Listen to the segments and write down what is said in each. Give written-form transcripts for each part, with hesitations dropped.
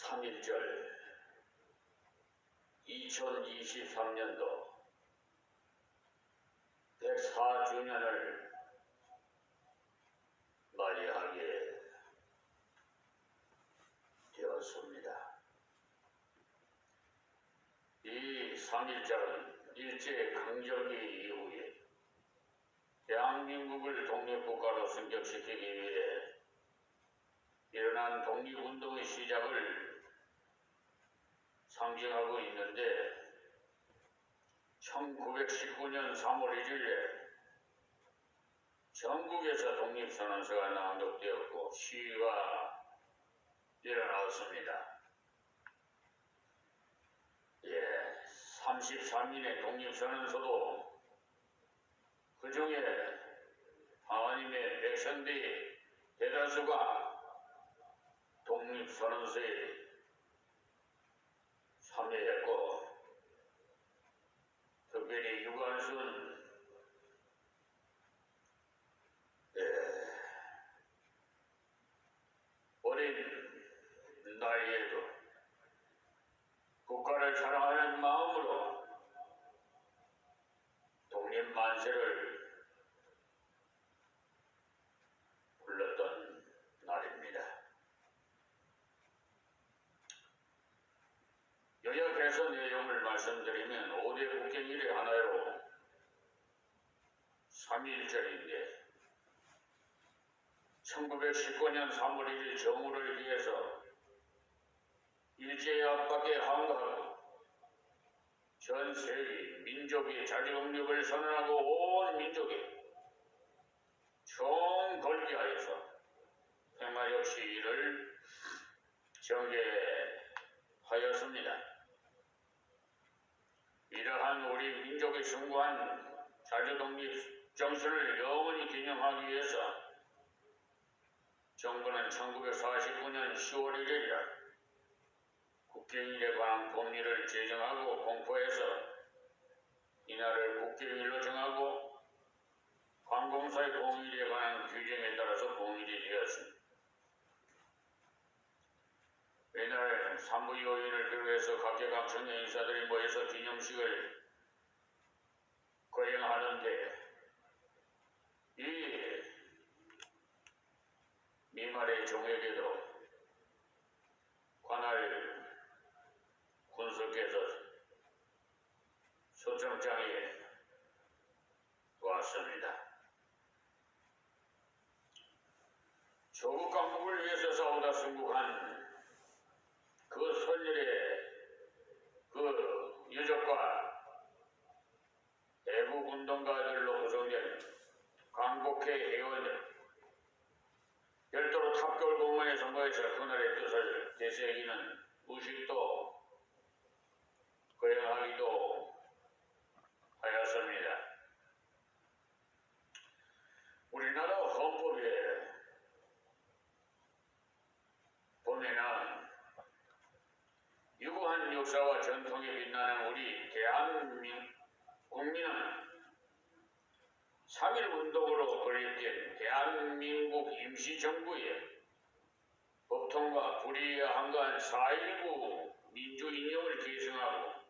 3.1절 2023년도 104주년을 맞이하게 되었습니다. 이 3.1절은 일제강점기 이후에 대한민국을 독립국가로 승격시키기 위해 일어난 독립운동의 시작을 상징하고 있는데 1919년 3월 1일에 전국에서 독립선언서가 낭독되었고 시위가 일어났습니다. 33인의 독립선언서도 그 중에 하나님의 백성들의 대다수가 독립선언서에 참여했고 특별히 유관순 어린 나이에도 국가를 사랑하는 마음으로 독립만세를 불렀던 날입니다. 요약해서 내용을 말씀드리면 5대 국경일의 하나로 3.1절인데 1919년 3월 1일 정오를 위해서 일제의 압박에 항거하고 전 세계 민족의 자주독립을 선언하고 온 민족이 총걸기하여서 평화적 시위를 전개하였습니다. 이러한 우리 민족의 숭고한 자주독립 정신을 영원히 기념하기 위해서 정부는 1949년 10월 1일날 국경일에 관한 법률을 제정하고 공포해서 이날을 국경일로 정하고 관공서의 공휴일에 관한 규정에 따라서 공휴일이 되었습니다. 이날 산부요인을 비롯해서 각계각 청년 인사들이 모여서 기념식을 거행하는데 이 미말의 종에게도 관할 군수께서 초청장에 왔습니다. 조국 강국을 위해서 싸우다 승국한 그 선열의 그 유족과 애국운동가들로 구성된 강복회 회원들 별도로 탑겨울 공원에서 모여서 그날의 뜻을 되새기는 무식도 거행하기도 하였습니다. 우리나라 헌법에 보면은 유구한 역사와 전통에 빛나는 우리 대한민국민은 3.1운동으로 건립된 대한민국 임시정부의 법통과 불의와 한가한 4.19 민주인형을 계승하고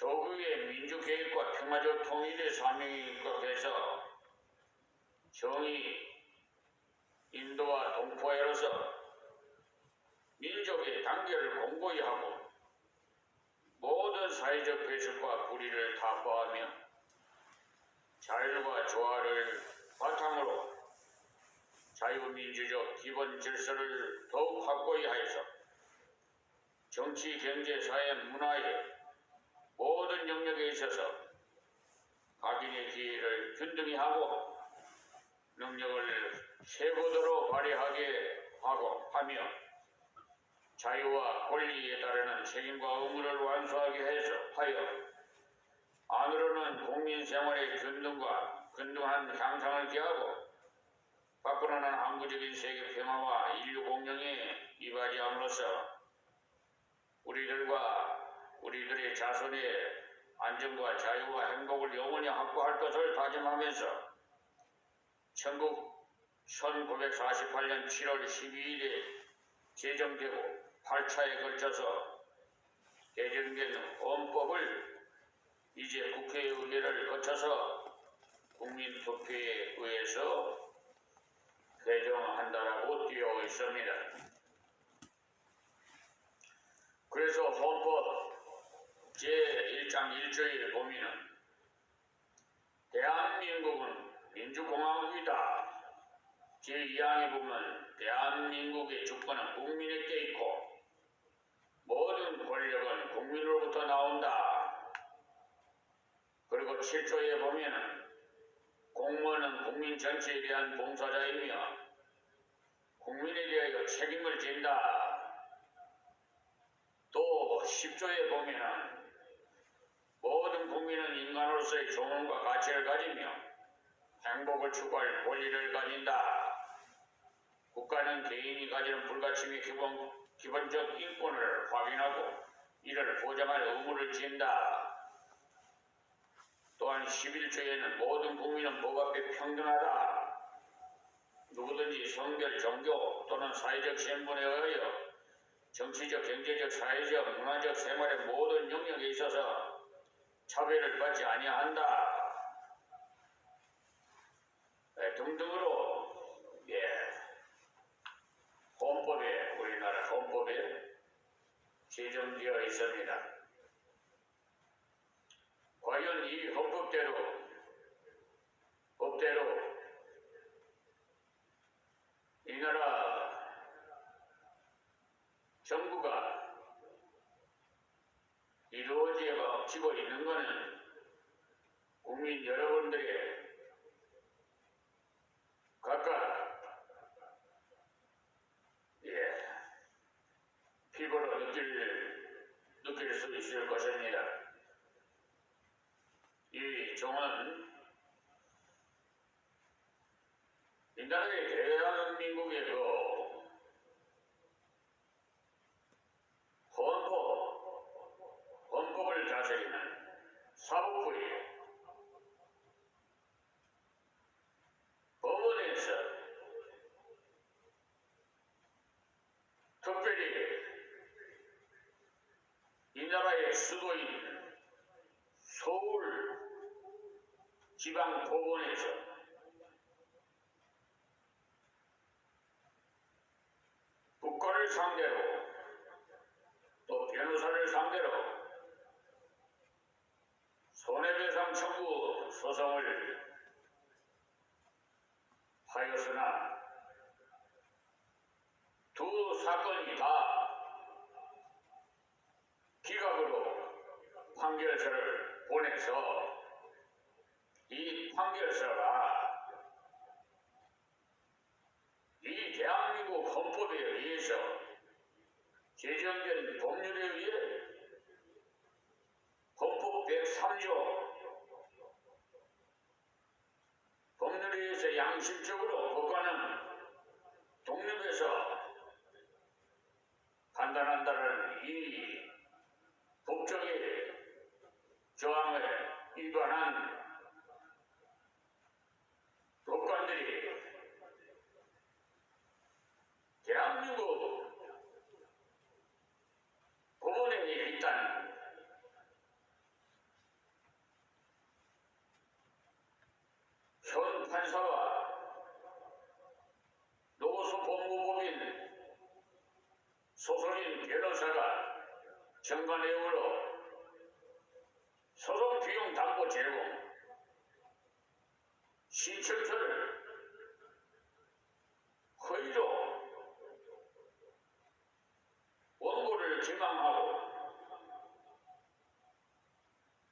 조국의 민주계획과 평화적 통일의 사명에 입각해서 정의, 인도와 동포애로서 민족의 단결을 공고히 하고 모든 사회적 배척과 불의를 타파하며 자율과 조화를 바탕으로 자유민주적 기본 질서를 더욱 확고히 하여서 정치, 경제, 사회, 문화의 모든 영역에 있어서 각인의 기회를 균등히 하고 능력을 최고도로 발휘하게 하며 자유와 권리에 따르는 책임과 의무를 완수하게 하여 안으로는 국민 생활의 균등한 향상을 기하고 밖으로는 항구적인 세계 평화와 인류 공영에 이바지함으로써 우리들의 자손의 안전과 자유와 행복을 영원히 확보할 것을 다짐하면서 1948년 7월 12일에 제정되고 8차에 걸쳐서 개정된 헌법을 이제 국회의회를 거쳐서 국민투표에 의해서 개정한다라고 되어 있습니다. 그래서 헌법 제1장 1조에 보면은 대한민국은 민주공화국이다. 제2항에 보면 대한민국의 주권은 국민에게 있고 모든 권력은 국민으로부터 나온다. 그리고 7조에 보면은 공무원은 국민 전체에 대한 봉사자이며 국민에 대하여 책임을 진다. 또 10조에 보면은 모든 국민은 인간으로서의 존엄과 가치를 가지며 행복을 추구할 권리를 가진다. 국가는 개인이 가지는 불가침의 기본적 인권을 확인하고 이를 보장할 의무를 지는다. 또한 11조에는 모든 국민은 법 앞에 평등하다. 누구든지 성별, 종교 또는 사회적 신분에 의하여 정치적, 경제적, 사회적, 문화적 생활의 모든 영역에 있어서 차별을 받지 아니한다. 등등으로 헌법에 우리나라 헌법에 제정되어 있습니다. 과연 이 헌법대로 이 나라 정부가 이루어지고 있는 것은 국민 여러분들의 각각 피부로 느낄 수 있을 것입니다. 이 종은 이 나라의 대한민국의 헌법을 다스리는 사법부예요. 법원에서 특별히 이 나라의 수도인 서울 지방법원에서 국가를 상대로 또 변호사를 상대로 손해배상 청구 소송을 하였으나 두 사건이 다 기각으로 판결서를 보내서 이 판결서가 이 대한민국 헌법에 의해서 제정된 법률에 의해 헌법 103조 법률에 의해서 양심적으로 법관은 독립해서 판단한다는 이 법적의 조항을 위반한 법관들이 대한민국 법원에 있다는 현 판사와 노수 법무법인 소속인 변호사가 정관 내용으로 소송 비용 담보 제공 신청서를 허위로 원고를 기망하고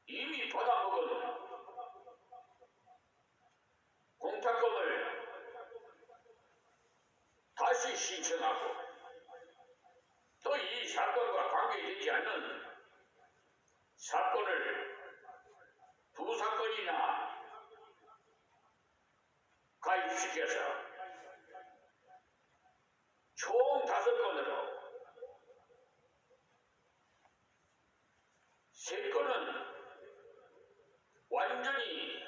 이미 받아먹은 공탁금을 다시 신청하고 또 이 사건과 관계되지 않는 사건을 두 사건이나 가입시켜서 총 5건으로 3건은 완전히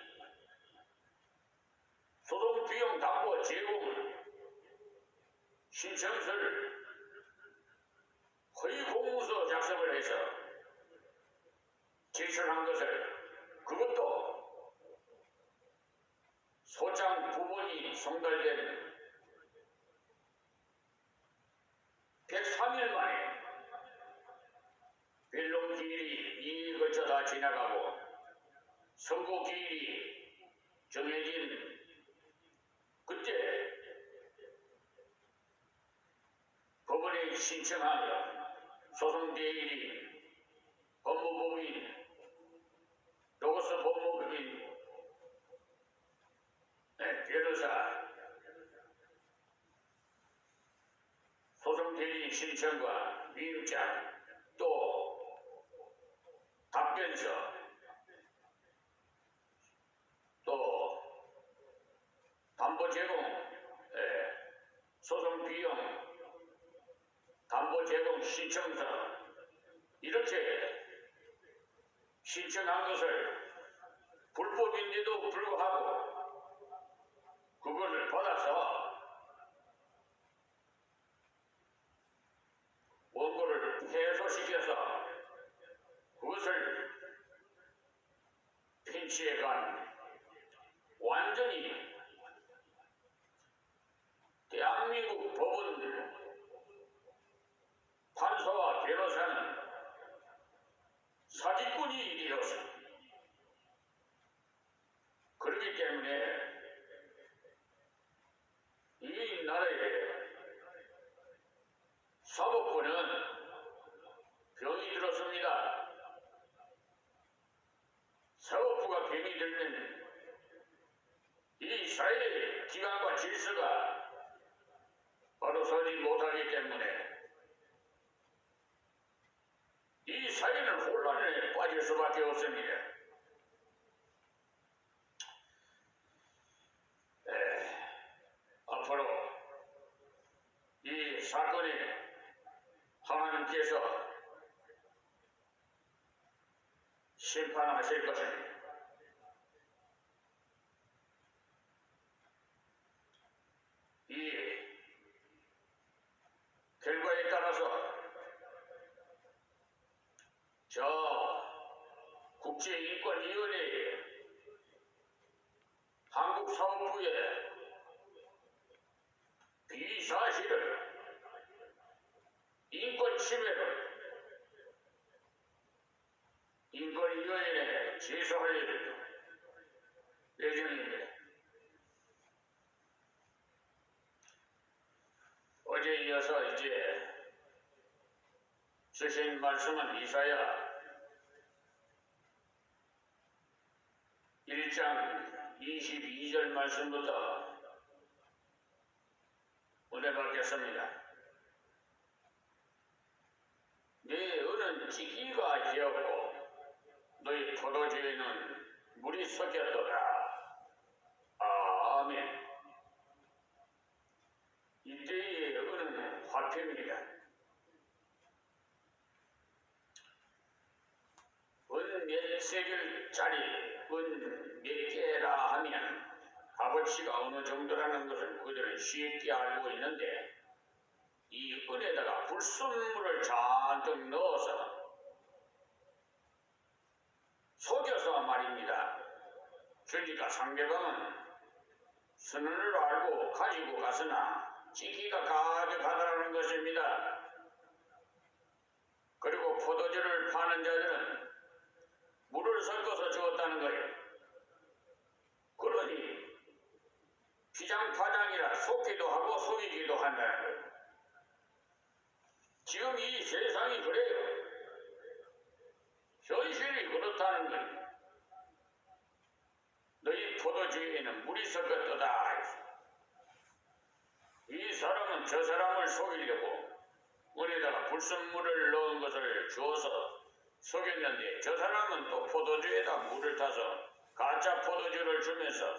소송 비용 담보 제공 신청서를 소송을 해서 제출한 것을 그것도 소장 부분이 송달된 103일 만에 변론 기일이 이미 걸쳐 다 지나가고 선고 기일이 정해진 그때 법원에 신청하여 소송 대일이 법무법인 로고스 법무법인 변호사 소송 대리 신청과 위임장 또 답변서 또 담보 제공 소송 비용 담보 제공 신청서 이렇게 신청한 것을 불법인데도 불구하고 그것을 받아서 원고를 해소시켜서 그것을 핀치해간 완전히 대한민국 법원 판사와 변호사는 사기꾼이 일이었습니다. 그렇기 때문에 이 나라에 사법부는 병이 들었습니다. 사법부가 병이 들면 이 사회의 기관과 질서가 바로 서지 못하기 때문에 이 사회는 혼란에 빠질 수밖에 없습니다. 앞으로 이 사건에 하나님께서 심판하실 것입니다. 이 결과에 따라서 저 국제인권위원회에 한국사법부에 비사실을 인권침해를 인권위원회에 제소할 예정입니다. 어제 이어서 이제 주신 말씀은 이사야 1장 22절 말씀부터 은혜 받겠습니다. 네 은은 찌기가 되었고 너희 포도주에는 물이 섞였도다. 아멘. 이때의 은은 화폐입니다. 은 몇 세겔짜리 은 몇 개라 하면 값어치가 어느 정도라는 것을 그들은 쉽게 알고 있는데 이 은에다가 불순물을 잔뜩 넣어서 속여서 말입니다. 그러니까 상대방은 선언을 알고 가지고 갔으나 찌기가 가득하다는 것입니다. 그리고 포도주를 파는 자들은 물을 섞어서 주었다는 거예요. 그러니 피장파장이라 속기도 하고 속이기도 한다는 거예요. 지금 이 세상이 그래요. 현실이 그렇다는 거예요. 너희 포도주에는 물이 섞였도다. 이 사람은 저 사람을 속이려고 물에다가 불순물을 넣은 것을 주어서 속였는데 저 사람은 또 포도주에다 물을 타서 가짜 포도주를 주면서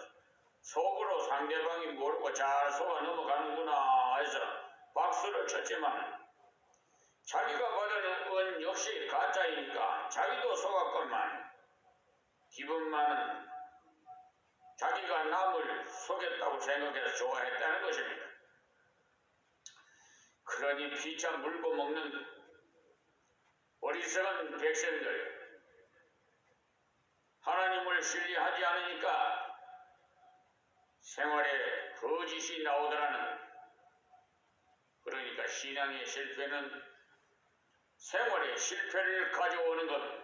속으로 상대방이 모르고 잘 속아 넘어가는구나 해서 박수를 쳤지만 자기가 받은 은 역시 가짜이니까 자기도 속았건만 기분만은 자기가 남을 속였다고 생각해서 좋아했다는 것입니다. 그러니 피차 물고 먹는 어리석은 백성들, 하나님을 신뢰하지 않으니까 생활에 거짓이 나오더라는, 그러니까 신앙의 실패는 생활의 실패를 가져오는 것.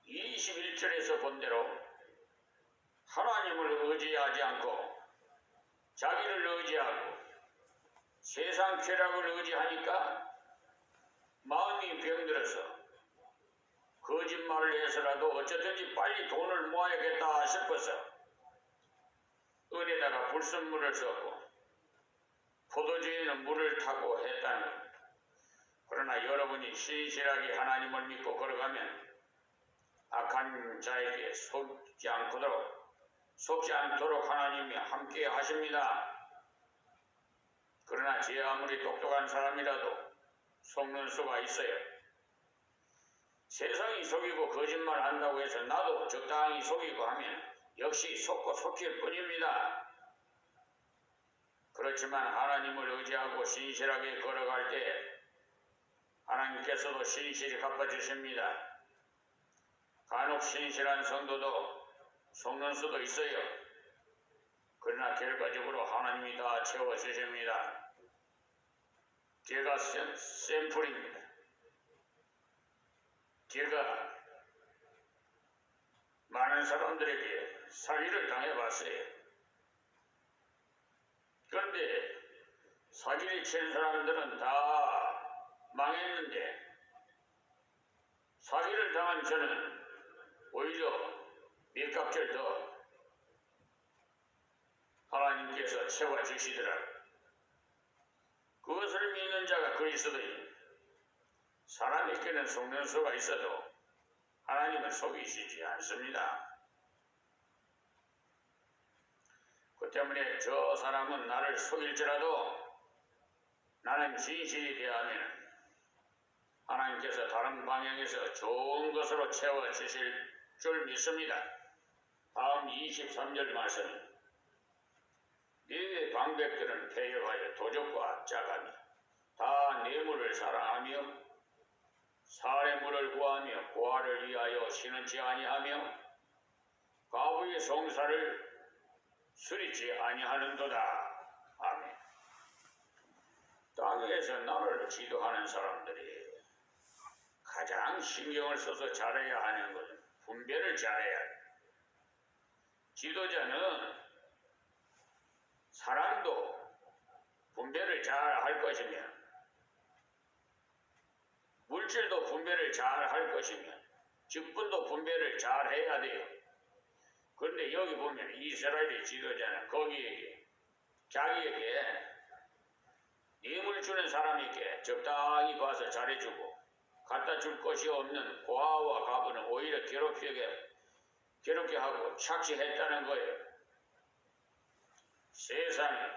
21절에서 본 대로 하나님을 의지하지 않고 자기를 의지하고 세상 쾌락을 의지하니까 마음이 병들어서 거짓말을 해서라도 어쩌든지 빨리 돈을 모아야겠다 싶어서 은에다가 불순물을 썼고 포도주에는 물을 타고 했다는 겁니다. 그러나 여러분이 신실하게 하나님을 믿고 걸어가면 악한 자에게 속지 않도록 하나님이 함께 하십니다. 그러나 제 아무리 똑똑한 사람이라도 속는 수가 있어요. 세상이 속이고 거짓말 한다고 해서 나도 적당히 속이고 하면 역시 속고 속일 뿐입니다. 그렇지만 하나님을 의지하고 신실하게 걸어갈 때 하나님께서도 신실히 갚아주십니다. 간혹 신실한 성도도 속는 수도 있어요. 그러나 결과적으로 하나님이 다 채워주십니다. 제가 샘플입니다. 제가 많은 사람들에게 사기를 당해봤어요. 그런데 사기를 친 사람들은 다 망했는데 사기를 당한 저는 오히려 몇 갑절 더 하나님께서 채워주시더라고요. 그것을 믿는 자가 그리스도인, 사람에게는 속는 수가 있어도 하나님은 속이시지 않습니다. 그 때문에 저 사람은 나를 속일지라도 나는 진실이 대하면 하나님께서 다른 방향에서 좋은 것으로 채워주실 줄 믿습니다. 다음 23절 말씀입니다. 네 방백들은 폐역하여 도적과 짜가며 다 뇌물을 사랑하며 사례물을 구하며 고아를 위하여 신은치 아니하며 과부의 송사를 수리지 아니하는도다. 아멘. 땅에서 나를 지도하는 사람들이 가장 신경을 써서 잘해야 하는 것은 분별을 잘해야 해. 지도자는 사람도 분별을 잘 할 것이며 물질도 분별을 잘 할 것이며 직분도 분별을 잘 해야 돼요. 그런데 여기 보면 이스라엘의 지도자는 거기에게 자기에게 뇌물 주는 사람에게 적당히 봐서 잘해주고 갖다 줄 것이 없는 고아와 과부는 오히려 괴롭게 하고 착취했다는 거예요. 세상에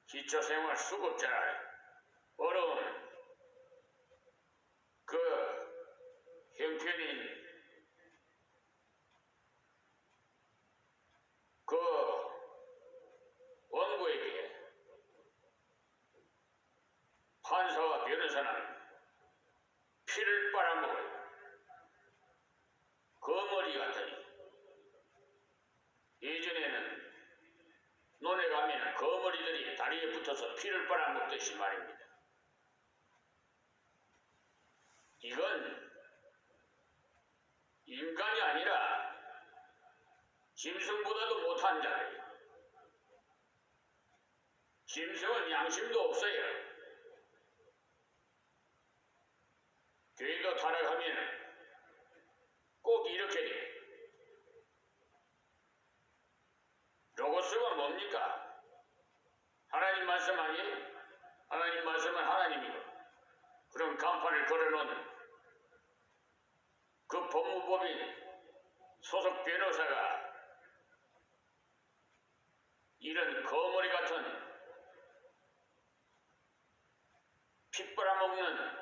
기초생활 수급자 어려운 그 형편인 그 원고에게 판사와 변호사는 피를 빨아먹어요. 거머리 같으니 예전에는 논에 가면 거머리들이 다리에 붙어서 피를 빨아먹듯이 말입니다. 이건 인간이 아니라 짐승보다도 못한 자예요. 짐승은 양심도 없어요. 교회도 타락하면 꼭 이렇게 돼요. 로고스가 뭡니까? 하나님 말씀 아니에요? 하나님 말씀은 하나님이고 그럼 간판을 걸어놓은 그 법무법인 소속 변호사가 이런 거머리 같은 피 빨아먹는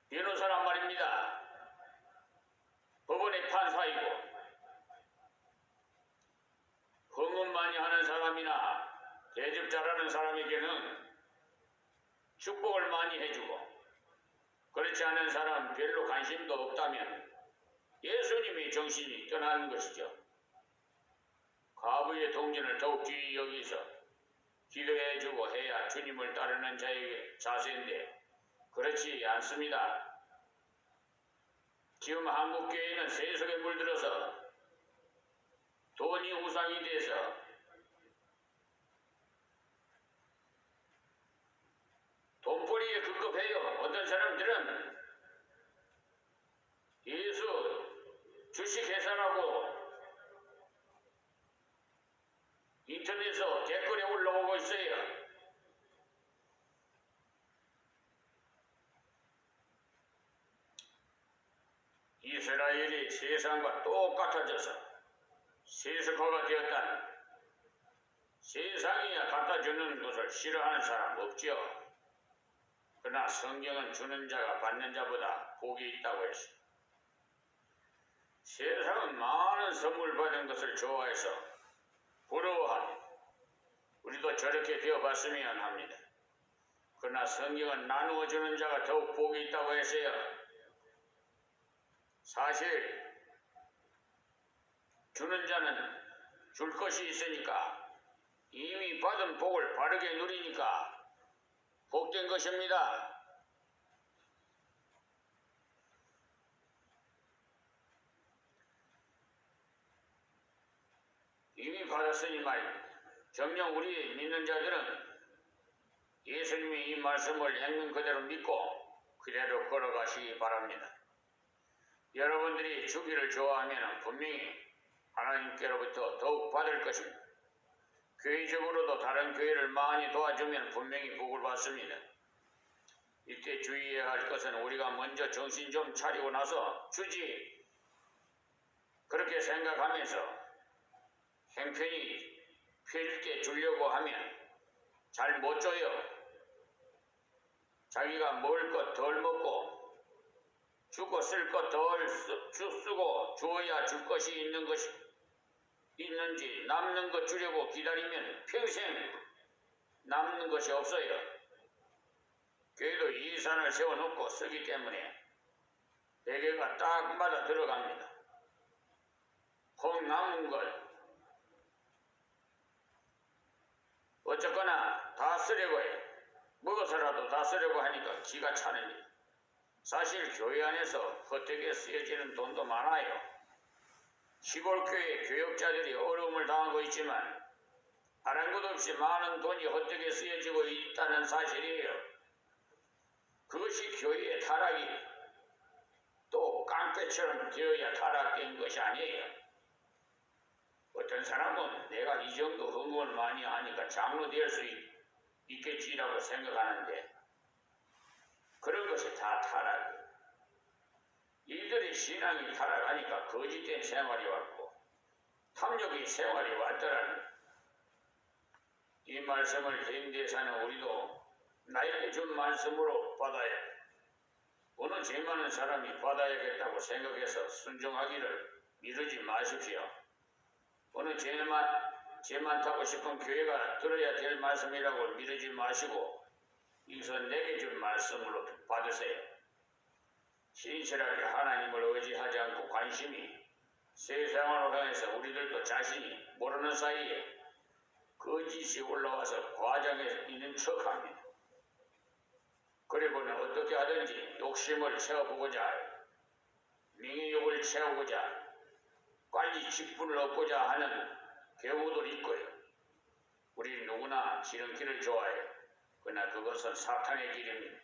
변호사란 말입니다. 법원의 판사이고 헌금 많이 하는 사람이나 대접 잘하는 사람에게는 축복을 많이 해주고 그렇지 않은 사람은 별로 관심도 없다면 예수님이 정신이 떠나는 것이죠. 과부의 동전을 더욱 귀히 여기서 기도해주고 해야 주님을 따르는 자에게 자세인데 그렇지 않습니다. 지금 한국교회는 세속에 물들어서 돈이 우상이 돼서 돈벌이에 급급해요. 어떤 사람들은 예수 주식 회사라고 인터넷에 댓글에 올라오고 있어요. 이스라엘이 세상과 똑같아져서 세속화가 되었다는 세상이야 갖다주는 것을 싫어하는 사람 없죠. 그러나 성경은 주는 자가 받는 자보다 복이 있다고 했어. 세상은 많은 선물 받은 것을 좋아해서 부러워합니다. 우리도 저렇게 되어봤으면 합니다. 그러나 성경은 나누어 주는 자가 더욱 복이 있다고 했어요. 사실 주는 자는 줄 것이 있으니까 이미 받은 복을 바르게 누리니까 복된 것입니다. 이미 받았으니 말입니다. 정녕 우리 믿는 자들은 예수님의 이 말씀을 행명 그대로 믿고 그대로 걸어가시기 바랍니다. 여러분들이 주기를 좋아하면 분명히 하나님께로부터 더욱 받을 것입니다. 교회적으로도 다른 교회를 많이 도와주면 분명히 복을 받습니다. 이때 주의해야 할 것은 우리가 먼저 정신 좀 차리고 나서 주지 그렇게 생각하면서 행편이 펼게 주려고 하면 잘 못 줘요. 자기가 먹을 것 덜 먹고 주고 쓸 것 덜 쓰고 주어야 줄 것이 있는지 남는 것 주려고 기다리면 평생 남는 것이 없어요. 교회도 이산을 세워놓고 쓰기 때문에 대개가 딱 맞아 들어갑니다. 혹 남은 걸 어쨌거나 다 쓰려고 해요. 먹어서라도 다 쓰려고 하니까 기가 차는 일. 사실 교회 안에서 헛되게 쓰여지는 돈도 많아요. 시골교회 교역자들이 어려움을 당하고 있지만 아랑곳 없이 많은 돈이 헛되게 쓰여지고 있다는 사실이에요. 그것이 교회의 타락이 또 깡패처럼 되어야 타락된 것이 아니에요. 어떤 사람은 내가 이 정도 헌금을 많이 하니까 장로 될 수 있겠지라고 생각하는데 그런 것이 다 타락이에요. 이들의 신앙이 타락하니까 거짓된 생활이 왔고 탐욕의 생활이 왔더라는 이 말씀을 현대에 사는 우리도 나에게 준 말씀으로 받아야 해. 어느 죄 많은 사람이 받아야겠다고 생각해서 순종하기를 미루지 마십시오. 어느 죄 많다고 싶은 교회가 들어야 될 말씀이라고 미루지 마시고 이서 내게 준 말씀으로 받으세요. 신실하게 하나님을 의지하지 않고 관심이 세상으로 향해서 우리들도 자신이 모르는 사이에 거짓이 올라와서 과정에 있는 척합니다. 그리고는 어떻게 하든지 욕심을 채워보고자 해요. 명예욕을 채우고자 빨리 직분을 얻고자 하는 경우도 있고요. 우리 누구나 지름길을 좋아해요. 그러나 그것은 사탄의 길입니다.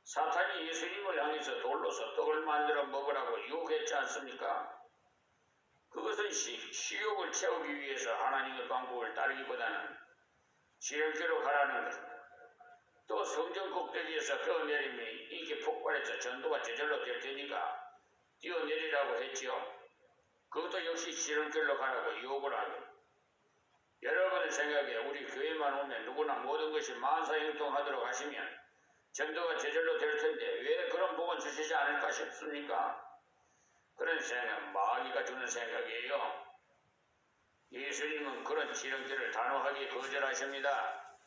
사탄이 예수님을 향해서 돌로서 떡을 만들어 먹으라고 유혹했지 않습니까? 그것은 식욕을 채우기 위해서 하나님의 방법을 따르기보다는 지름길로 가라는 것입니다. 또 성전 꼭대기에서 뛰어내리면 이게 폭발해서 전도가 저절로 될 테니까 뛰어내리라고 했지요. 그것도 역시 지름길로 가라고 유혹을 합니다. 여러분의 생각에 우리 교회만 오면 누구나 모든 것이 만사형통하도록 하시면 전도가 저절로 될 텐데 왜 그런 복은 주시지 않을까 싶습니까? 그런 생각, 마귀가 주는 생각이에요. 예수님은 그런 지름길을 단호하게 거절하십니다.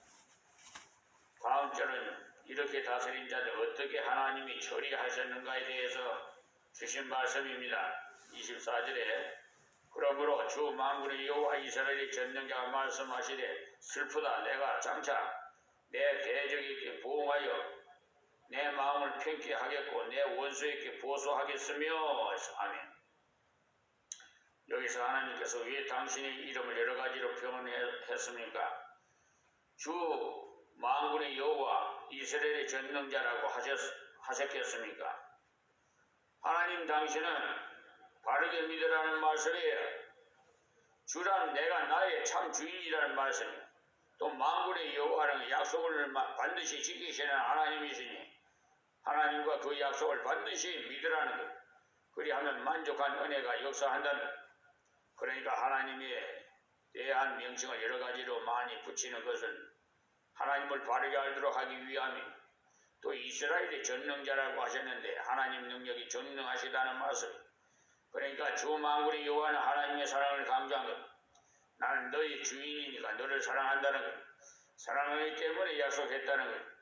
다음 절은 이렇게 다스린 자들 어떻게 하나님이 처리하셨는가에 대해서 주신 말씀입니다. 24절에 그러므로 주 만군의 여호와 이스라엘의 전능자가 말씀하시되 슬프다 내가 장차 내 대적에게 보응하여 내 마음을 편케 하겠고 내 원수에게 보수하겠으며. 아멘. 여기서 하나님께서 왜 당신의 이름을 여러 가지로 표현했습니까? 주 만군의 여호와 이스라엘의 전능자라고 하셨겠습니까? 하나님 당신은 바르게 믿으라는 말씀이에요. 주란 내가 나의 참 주인이라는 말씀이에요. 또 만군의 여호와라는 약속을 반드시 지키시는 하나님이시니 하나님과 그 약속을 반드시 믿으라는 것. 그리하면 만족한 은혜가 역사한다는 것. 그러니까 하나님에 대한 명칭을 여러 가지로 많이 붙이는 것은 하나님을 바르게 알도록 하기 위함이고 또 이스라엘의 전능자라고 하셨는데 하나님 능력이 전능하시다는 말씀. 그러니까 주 만군의 여호와는 하나님의 사랑을 강조한 것. 나는 너희 주인이니까 너를 사랑한다는 것. 사랑하기 때문에 약속했다는 것.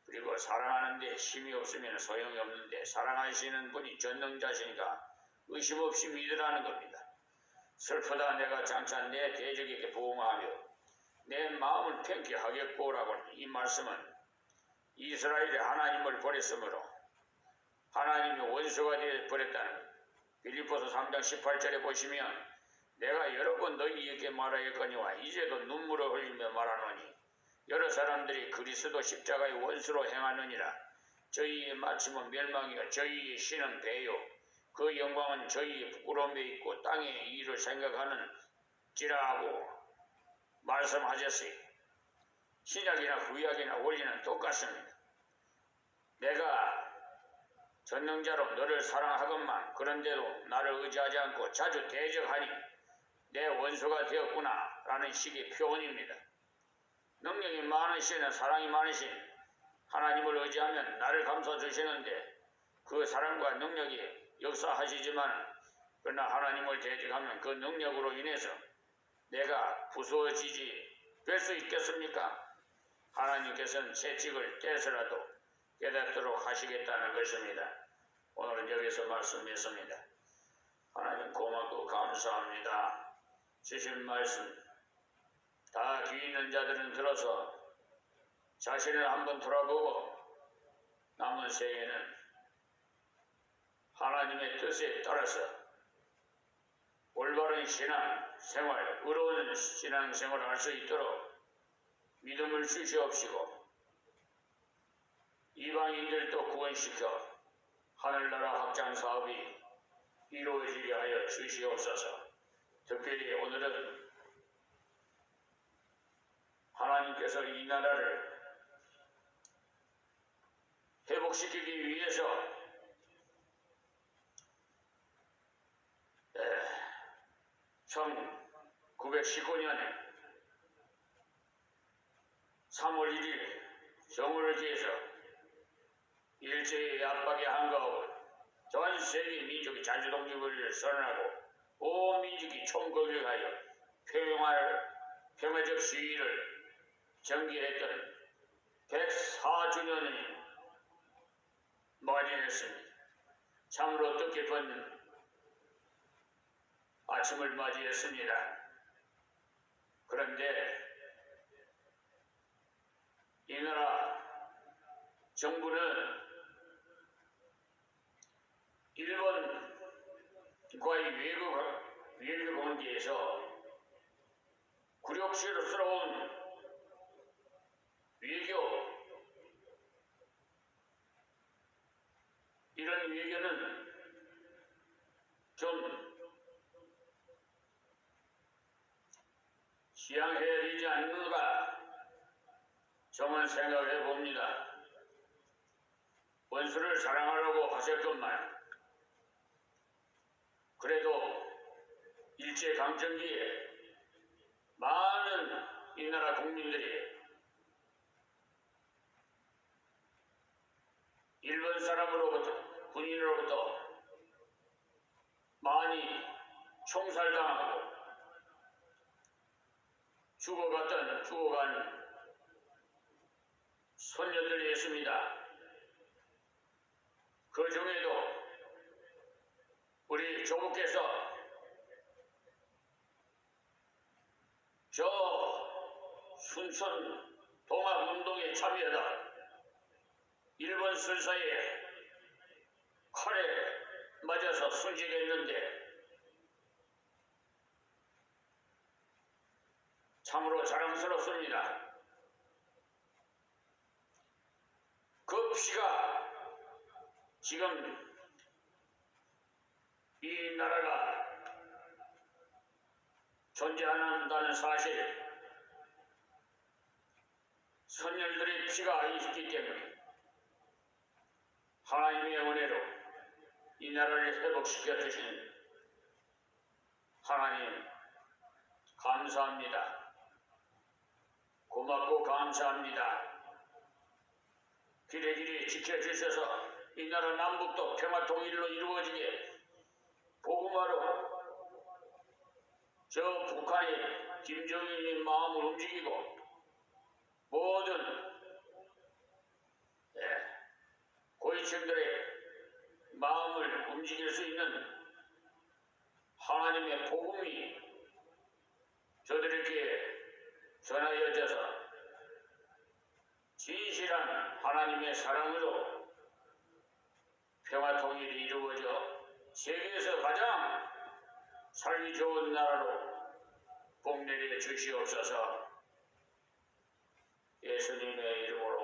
그리고 사랑하는데 힘이 없으면 소용이 없는데 사랑하시는 분이 전능자시니까 의심 없이 믿으라는 겁니다. 슬프다 내가 장차 내 대적에게 보응하며 내 마음을 편케 하겠고라고. 이 말씀은 이스라엘이 하나님을 버렸으므로 하나님이 원수가 되어 버렸다는 것. 빌립보서 3장 18절에 보시면 내가 여러 번 너희에게 말하였거니와 이제도 눈물을 흘리며 말하노니 여러 사람들이 그리스도 십자가의 원수로 행하느니라. 저희의 마침은 멸망이요 저희의 신은 배요 그 영광은 저희의 부끄러움에 있고 땅의 일을 생각하는 지라고 말씀하셨어요. 신약이나 구약이나 원리는 똑같습니다. 내가 전능자로 너를 사랑하건만 그런데도 나를 의지하지 않고 자주 대적하니 내 원수가 되었구나 라는 식의 표현입니다. 능력이 많으시는 사랑이 많으신 하나님을 의지하면 나를 감싸주시는데 그 사랑과 능력이 역사하시지만 그러나 하나님을 대적하면 그 능력으로 인해서 내가 부수어지지 될 수 있겠습니까? 하나님께서는 채찍을 떼서라도 깨닫도록 하시겠다는 것입니다. 오늘은 여기서 말씀했습니다. 하나님 고맙고 감사합니다. 주신 말씀 다 귀 있는 자들은 들어서 자신을 한번 돌아보고 남은 생에는 하나님의 뜻에 따라서 올바른 신앙생활, 의로운 신앙생활을 할 수 있도록 믿음을 주시옵시고 이방인들도 구원시켜 하늘나라 확장사업이 이루어지게 하여 주시옵소서. 특별히 오늘은 하나님께서 이 나라를 회복시키기 위해서 1919년에 3월 1일 정오를 기해서 일제의 압박에 한가하고 전 세계 민족이 자주독립을 선언하고 온 민족이 총거격하여 평화적 시위를 전개했던 104주년을 맞이했습니다. 참으로 뜻깊은 아침을 맞이했습니다. 그런데 이 나라 정부는 일본과의 외교 관계에서 굴욕스러운 외교, 이런 외교는 좀 지양해야 되지 않는가 저만 생각해 봅니다. 원수를 사랑하라고 하셨건만 그래도 일제강점기에 많은 이 나라 국민들이 일본 사람으로부터 군인으로부터 많이 총살당하고 죽어간 손녀들이 있습니다. 그 중에도 우리 조부께서 저 순천 동학운동에 참여하다 일본 술사에 칼에 맞아서 순직했는데 참으로 자랑스럽습니다. 그 피가 지금 이 나라가 존재한다는 사실, 선열들의 피가 있기 때문에 하나님의 은혜로 이 나라를 회복시켜 주신 하나님 감사합니다. 고맙고 감사합니다. 길에 지켜주셔서 이 나라 남북도 평화 통일로 이루어지게 복음화로 저 북한이 김정일의 마음을 움직이고 모든 고위층들의 마음을 움직일 수 있는 하나님의 복음이 저들에게 전하여져서 진실한 하나님의 사랑으로 평화 통일이 이루어져 세계에서 가장 살기 좋은 나라로 복 내려 주시옵소서. 예수님의 이름으로